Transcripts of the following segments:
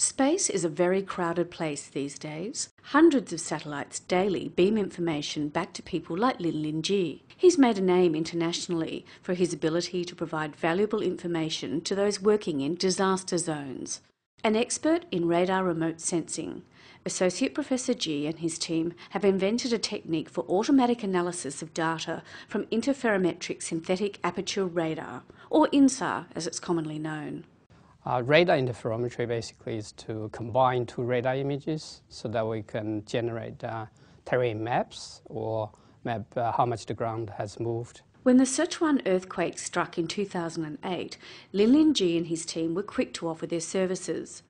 Space is a very crowded place these days. Hundreds of satellites daily beam information back to people like Lin Ji. He's made a name internationally for his ability to provide valuable information to those working in disaster zones. An expert in radar remote sensing, Associate Professor Ji and his team have invented a technique for automatic analysis of data from interferometric synthetic aperture radar, or INSAR as it's commonly known. Radar interferometry basically is to combine two radar images so that we can generate terrain maps or map how much the ground has moved. When the Sichuan earthquake struck in 2008, Lin Ji and his team were quick to offer their services.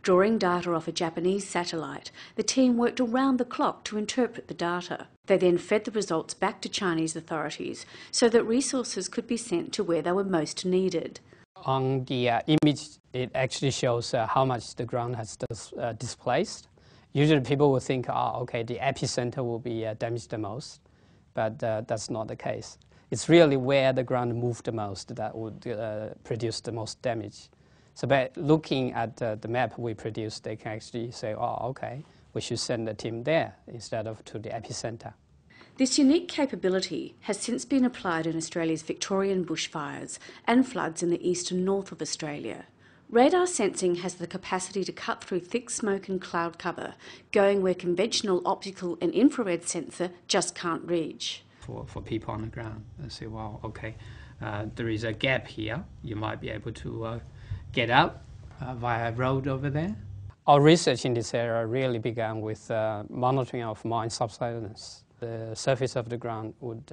Drawing data off a Japanese satellite, the team worked around the clock to interpret the data. They then fed the results back to Chinese authorities so that resources could be sent to where they were most needed. On the image, it actually shows how much the ground has displaced. Usually people will think, okay, the epicenter will be damaged the most, but that's not the case. It's really where the ground moved the most that would produce the most damage. So by looking at the map we produced, they can actually say, okay, we should send a team there instead of to the epicenter. This unique capability has since been applied in Australia's Victorian bushfires and floods in the east and north of Australia. Radar sensing has the capacity to cut through thick smoke and cloud cover, going where conventional optical and infrared sensor just can't reach. For people on the ground, they say, well, okay, there is a gap here. You might be able to get out via a road over there. Our research in this area really began with monitoring of mine subsidence. The surface of the ground would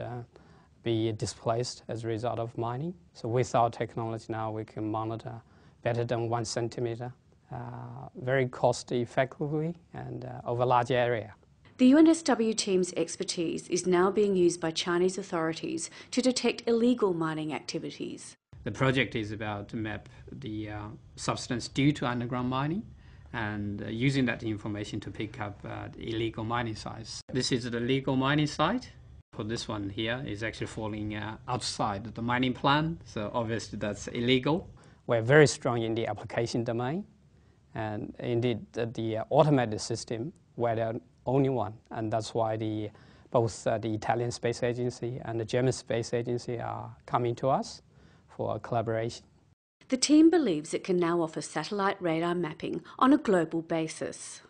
be displaced as a result of mining. So with our technology now, we can monitor better than 1 centimeter, very cost effectively and over a large area. The UNSW team's expertise is now being used by Chinese authorities to detect illegal mining activities. The project is about to map the substance due to underground mining and using that information to pick up illegal mining sites. This is the legal mining site. For this one here is actually falling outside the mining plan, so obviously that's illegal. We're very strong in the application domain, and indeed the automated system, we're the only one, and that's why both the Italian Space Agency and the German Space Agency are coming to us for collaboration. The team believes it can now offer satellite radar mapping on a global basis.